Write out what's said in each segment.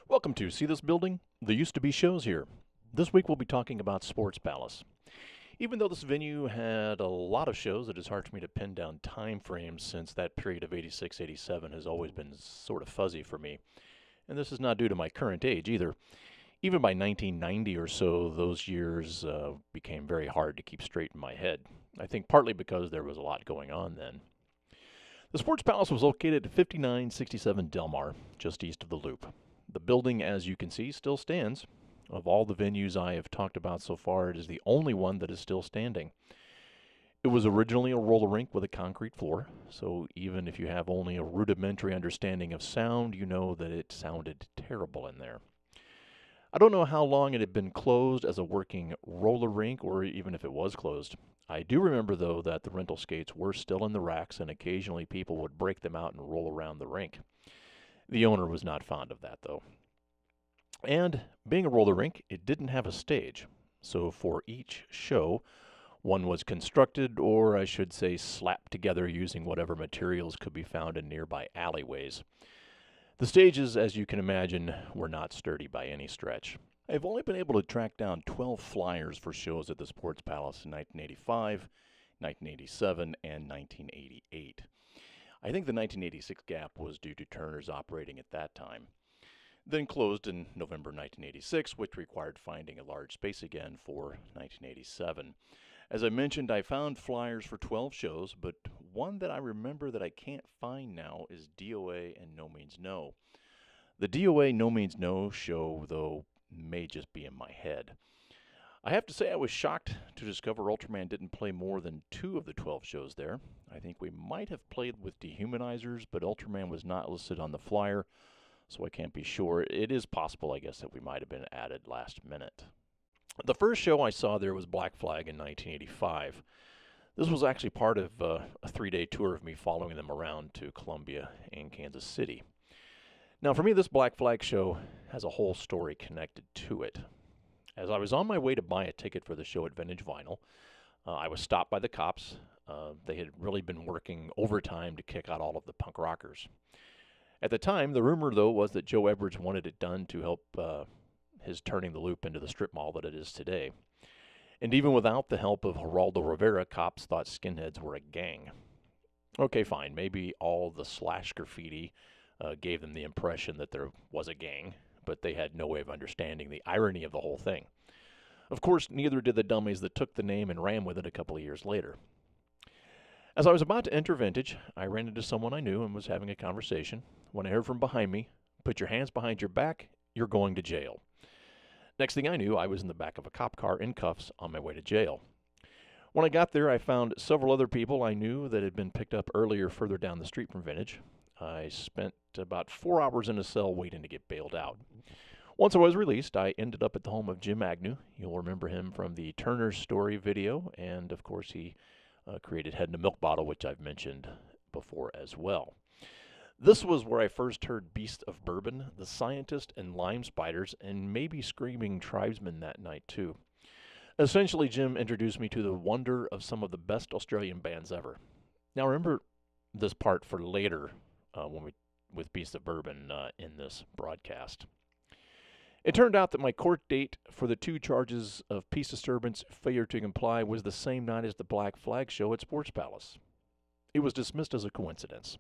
Welcome to See This Building? There used to be shows here. This week we'll be talking about Sports Palace. Even though this venue had a lot of shows, it is hard for me to pin down time frames since that period of 86, 87 has always been sort of fuzzy for me. And this is not due to my current age either. Even by 1990 or so, those years became very hard to keep straight in my head. I think partly because there was a lot going on then. The Sports Palace was located at 5967 Delmar, just east of the Loop. The building, as you can see, still stands. Of all the venues I have talked about so far, it is the only one that is still standing. It was originally a roller rink with a concrete floor, so even if you have only a rudimentary understanding of sound, you know that it sounded terrible in there. I don't know how long it had been closed as a working roller rink, or even if it was closed. I do remember, though, that the rental skates were still in the racks, and occasionally people would break them out and roll around the rink. The owner was not fond of that, though. And being a roller rink, it didn't have a stage. So for each show, one was constructed, or I should say slapped together using whatever materials could be found in nearby alleyways. The stages, as you can imagine, were not sturdy by any stretch. I've only been able to track down 12 flyers for shows at the Sports Palace in 1985, 1987, and 1988. I think the 1986 gap was due to Turner's operating at that time. Then closed in November 1986, which required finding a large space again for 1987. As I mentioned, I found flyers for 12 shows, but one that I remember that I can't find now is DOA and No Means No. The DOA No Means No show, though, may just be in my head. I have to say I was shocked to discover Ultraman didn't play more than 2 of the 12 shows there. I think we might have played with Dehumanizers, but Ultraman was not listed on the flyer, so I can't be sure. It is possible, I guess, that we might have been added last minute. The first show I saw there was Black Flag in 1985. This was actually part of a 3-day tour of me following them around to Columbia and Kansas City. Now, for me, this Black Flag show has a whole story connected to it. As I was on my way to buy a ticket for the show at Vintage Vinyl, I was stopped by the cops. They had really been working overtime to kick out all of the punk rockers. At the time, the rumor, though, was that Joe Edwards wanted it done to help his turning the Loop into the strip mall that it is today. And even without the help of Geraldo Rivera, cops thought skinheads were a gang. Okay, fine, maybe all the slash graffiti gave them the impression that there was a gang, but they had no way of understanding the irony of the whole thing. Of course, neither did the dummies that took the name and ran with it a couple of years later. As I was about to enter Vintage, I ran into someone I knew and was having a conversation when I heard from behind me, "Put your hands behind your back, you're going to jail." Next thing I knew, I was in the back of a cop car in cuffs on my way to jail. When I got there, I found several other people I knew that had been picked up earlier further down the street from Vintage. I spent about 4 hours in a cell waiting to get bailed out. Once I was released, I ended up at the home of Jim Agnew. You'll remember him from the Turner's Story video, and of course he created Head in a Milk Bottle, which I've mentioned before as well. This was where I first heard Beast of Bourbon, The Scientist, and Lime Spiders, and maybe Screaming Tribesmen that night too. Essentially, Jim introduced me to the wonder of some of the best Australian bands ever. Now remember this part for later with Beast of Bourbon in this broadcast. It turned out that my court date for the 2 charges of peace disturbance, failure to comply, was the same night as the Black Flag show at Sports Palace. It was dismissed as a coincidence.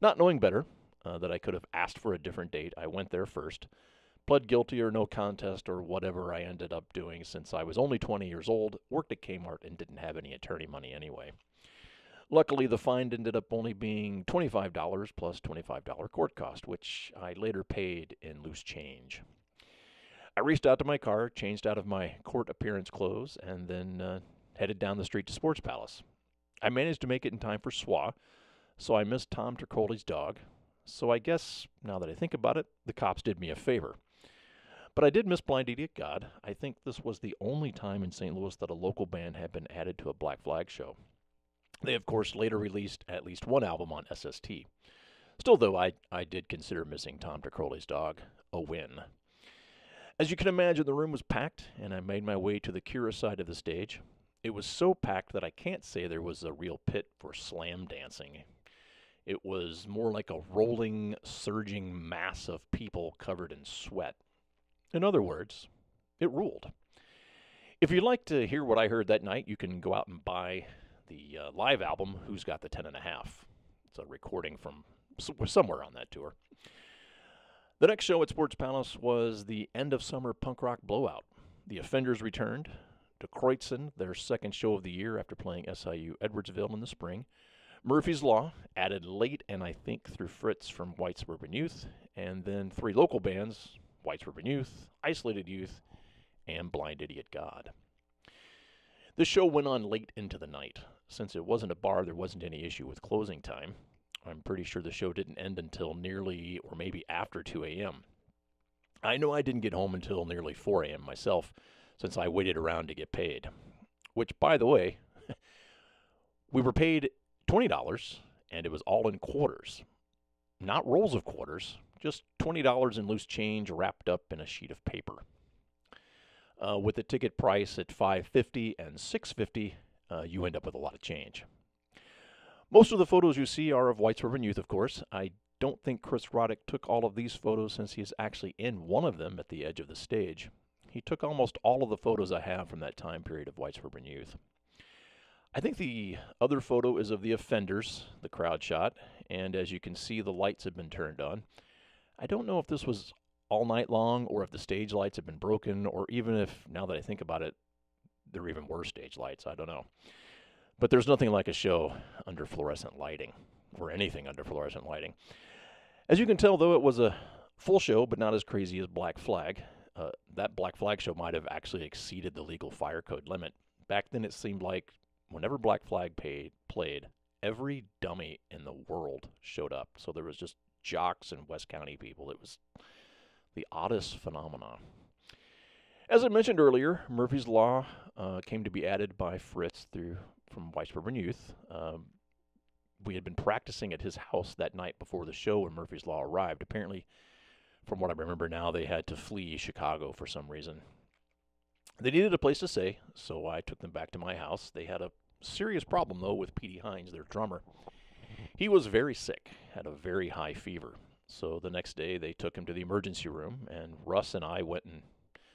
Not knowing better, that I could have asked for a different date, I went there first, pled guilty or no contest or whatever I ended up doing since I was only 20 years old, worked at Kmart, and didn't have any attorney money anyway. Luckily, the fine ended up only being $25 plus $25 court cost, which I later paid in loose change. I raced out to my car, changed out of my court appearance clothes, and then headed down the street to Sports Palace. I managed to make it in time for SWA, so I missed Tom Turcoli's dog. So I guess, now that I think about it, the cops did me a favor. But I did miss Blind Idiot God. I think this was the only time in St. Louis that a local band had been added to a Black Flag show. They, of course, later released at least one album on SST. Still, though, I did consider missing Tom Turcoli's dog a win. As you can imagine, the room was packed, and I made my way to the Cura side of the stage. It was so packed that I can't say there was a real pit for slam dancing. It was more like a rolling, surging mass of people covered in sweat. In other words, it ruled. If you'd like to hear what I heard that night, you can go out and buy the live album, Who's Got the 10 and a Half. It's a recording from somewhere on that tour. The next show at Sports Palace was the end of summer punk rock Blowout. The Offenders returned. De Kreutzen, their second show of the year after playing SIU Edwardsville in the spring. Murphy's Law, added late and I think through Fritz from White Suburban Youth. And then 3 local bands, White Suburban Youth, Isolated Youth, and Blind Idiot God. This show went on late into the night. Since it wasn't a bar, there wasn't any issue with closing time. I'm pretty sure the show didn't end until nearly or maybe after 2 a.m. I know I didn't get home until nearly 4 a.m. myself, since I waited around to get paid. Which, by the way, we were paid $20, and it was all in quarters. Not rolls of quarters, just $20 in loose change wrapped up in a sheet of paper. With the ticket price at $5.50 and $6.50, you end up with a lot of change. Most of the photos you see are of White Suburban Youth, of course. I don't think Chris Roddick took all of these photos since he is actually in one of them at the edge of the stage. He took almost all of the photos I have from that time period of White Suburban Youth. I think the other photo is of the Offenders, the crowd shot, and as you can see, the lights have been turned on. I don't know if this was all night long or if the stage lights have been broken, or even if, now that I think about it, there even were stage lights. I don't know. But there's nothing like a show under fluorescent lighting, or anything under fluorescent lighting. As you can tell, though, it was a full show, but not as crazy as Black Flag. That Black Flag show might have actually exceeded the legal fire code limit. Back then, it seemed like whenever Black Flag played, every dummy in the world showed up. So there was just jocks and West County people. It was the oddest phenomenon. As I mentioned earlier, Murphy's Law came to be added by Fritz from White Suburban Youth. We had been practicing at his house that night before the show when Murphy's Law arrived. Apparently, from what I remember now, they had to flee Chicago for some reason. They needed a place to stay, so I took them back to my house. They had a serious problem, though, with Petey Hines, their drummer. He was very sick, had a very high fever. So the next day, they took him to the emergency room, and Russ and I went and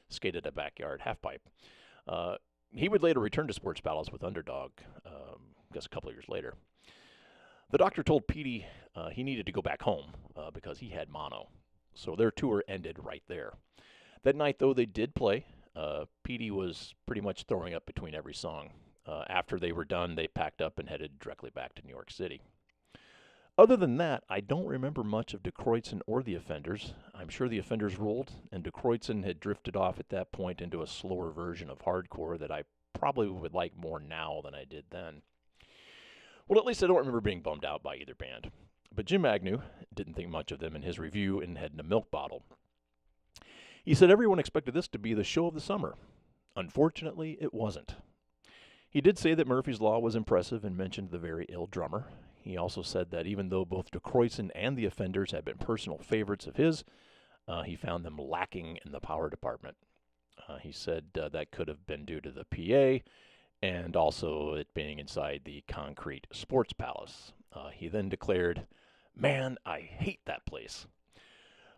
skated a backyard halfpipe. He would later return to Sports Palace with Underdog, I guess a couple of years later. The doctor told Petey he needed to go back home because he had mono. So their tour ended right there. That night, though, they did play. Petey was pretty much throwing up between every song. After they were done, they packed up and headed directly back to New York City. Other than that, I don't remember much of De Kreutzen or the Offenders. I'm sure the Offenders ruled, and De Kreutzen had drifted off at that point into a slower version of hardcore that I probably would like more now than I did then. Well, at least I don't remember being bummed out by either band. But Jim Agnew didn't think much of them in his review and had in a milk bottle. He said everyone expected this to be the show of the summer. Unfortunately, it wasn't. He did say that Murphy's Law was impressive and mentioned the very ill drummer. He also said that even though both De Kreutzen and the Offenders had been personal favorites of his, he found them lacking in the power department. He said that could have been due to the PA and also it being inside the concrete Sports Palace. He then declared, "Man, I hate that place."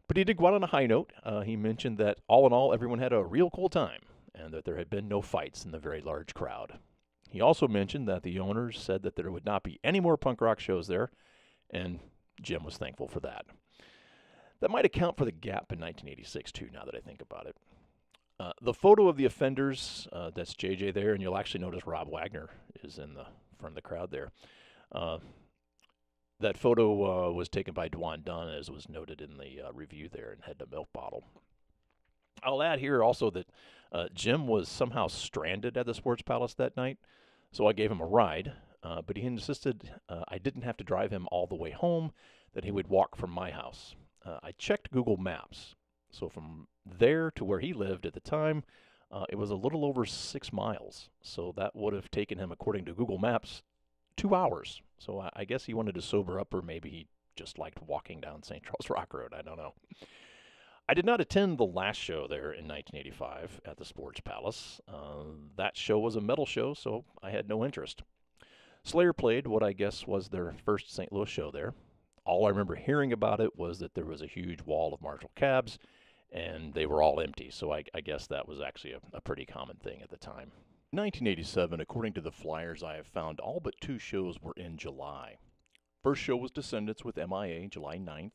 But he did go out on a high note. He mentioned that all in all, everyone had a real cool time and that there had been no fights in the very large crowd. He also mentioned that the owners said that there would not be any more punk rock shows there, and Jim was thankful for that. That might account for the gap in 1986, too, now that I think about it. The photo of the Offenders, that's JJ there, and you'll actually notice Rob Wagner is in the front of the crowd there. That photo was taken by Dwan Dunn, as was noted in the review there, and had the milk bottle. I'll add here also that Jim was somehow stranded at the Sports Palace that night, so I gave him a ride, but he insisted I didn't have to drive him all the way home, that he would walk from my house. I checked Google Maps, so from there to where he lived at the time, it was a little over 6 miles, so that would have taken him, according to Google Maps, 2 hours. So I guess he wanted to sober up, or maybe he just liked walking down St. Charles Rock Road. I don't know. I did not attend the last show there in 1985 at the Sports Palace. That show was a metal show, so I had no interest. Slayer played what I guess was their first St. Louis show there. All I remember hearing about it was that there was a huge wall of Marshall cabs, and they were all empty, so I guess that was actually a pretty common thing at the time. In 1987, according to the flyers I have found, all but 2 shows were in July. First show was Descendants with MIA, July 9th.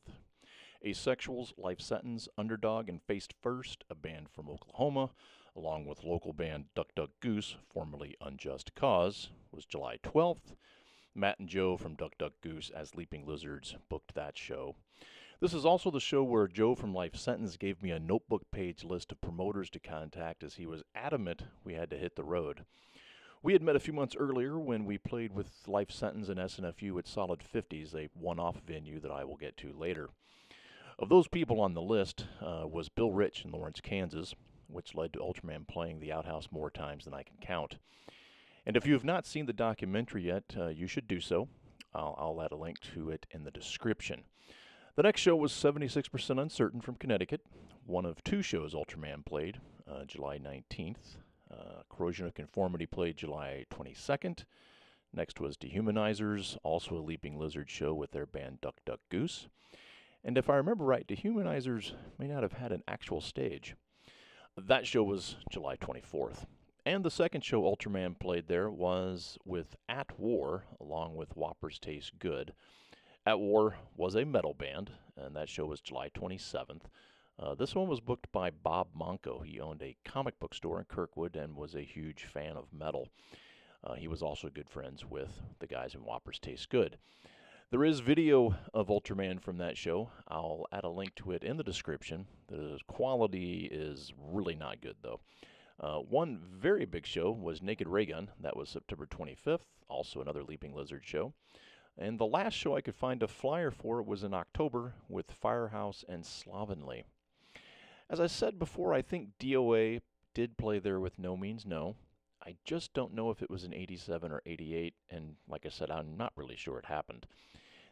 Asexuals, Life Sentence, Underdog, and Faced First, a band from Oklahoma, along with local band Duck Duck Goose, formerly Unjust Cause, was July 12th. Matt and Joe from Duck Duck Goose as Leaping Lizards booked that show. This is also the show where Joe from Life Sentence gave me a notebook page list of promoters to contact, as he was adamant we had to hit the road. We had met a few months earlier when we played with Life Sentence and SNFU at Solid 50s, a one-off venue that I will get to later. Of those people on the list was Bill Rich in Lawrence, Kansas, which led to Ultraman playing the Outhouse more times than I can count. And if you have not seen the documentary yet, you should do so. I'll add a link to it in the description. The next show was 76% Uncertain from Connecticut, one of 2 shows Ultraman played, July 19th. Corrosion of Conformity played July 22nd. Next was Dehumanizers, also a Leaping Lizard show with their band Duck Duck Goose. And if I remember right, Dehumanizers may not have had an actual stage. That show was July 24th. And the second show Ultraman played there was with At War, along with Whoppers Taste Good. At War was a metal band, and that show was July 27th. This one was booked by Bob Monco. He owned a comic book store in Kirkwood and was a huge fan of metal. He was also good friends with the guys in Whoppers Taste Good. There is video of Ultraman from that show. I'll add a link to it in the description. The quality is really not good, though. One very big show was Naked Raygun. That was September 25th, also another Leaping Lizard show. And the last show I could find a flyer for was in October with Firehouse and Slovenly. As I said before, I think DOA did play there with No Means No. I just don't know if it was in 87 or 88, and like I said, I'm not really sure it happened.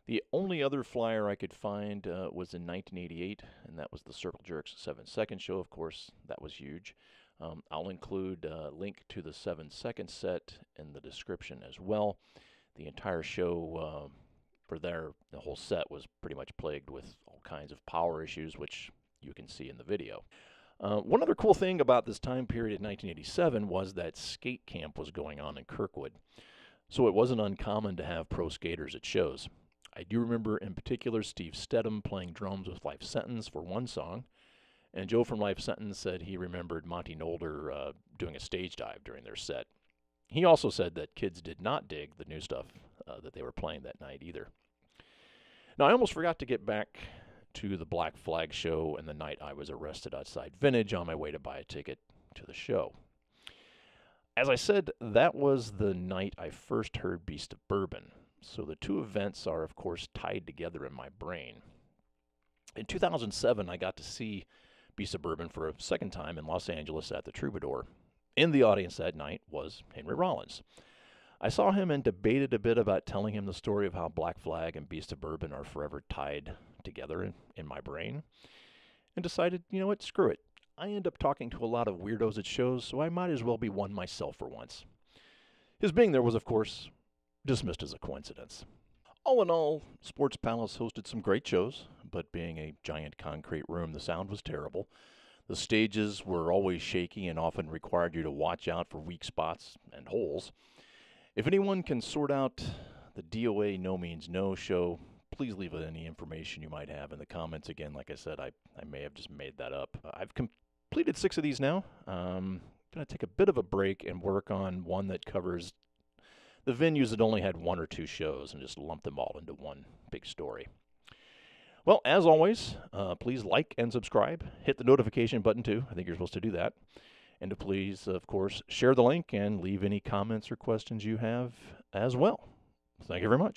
The only other flyer I could find was in 1988, and that was the Circle Jerks 7-second show. Of course, that was huge. I'll include a link to the 7-second set in the description as well. The entire show the whole set was pretty much plagued with all kinds of power issues, which you can see in the video. One other cool thing about this time period in 1987 was that skate camp was going on in Kirkwood. So it wasn't uncommon to have pro skaters at shows. I do remember in particular Steve Stedham playing drums with Life Sentence for one song, and Joe from Life Sentence said he remembered Monty Nolder doing a stage dive during their set. He also said that kids did not dig the new stuff that they were playing that night either. Now, I almost forgot to get back to the Black Flag show and the night I was arrested outside Vintage on my way to buy a ticket to the show. As I said, that was the night I first heard Beast of Bourbon, so the 2 events are, of course, tied together in my brain. In 2007, I got to see Beast of Bourbon for a second time in Los Angeles at the Troubadour. In the audience that night was Henry Rollins. I saw him and debated a bit about telling him the story of how Black Flag and Beast of Bourbon are forever tied together in my brain, and decided, you know what, screw it. I end up talking to a lot of weirdos at shows, so I might as well be one myself for once. His being there was, of course, dismissed as a coincidence. All in all, Sports Palace hosted some great shows, but being a giant concrete room, the sound was terrible. The stages were always shaky and often required you to watch out for weak spots and holes. If anyone can sort out the DOA No Means No show, please leave any information you might have in the comments. Again, like I said, I may have just made that up. I've completed 6 of these now. I'm going to take a bit of a break and work on one that covers the venues that only had 1 or 2 shows and just lump them all into one big story. Well, as always, please like and subscribe. Hit the notification button, too. I think you're supposed to do that. And to please, of course, share the link and leave any comments or questions you have as well. Thank you very much.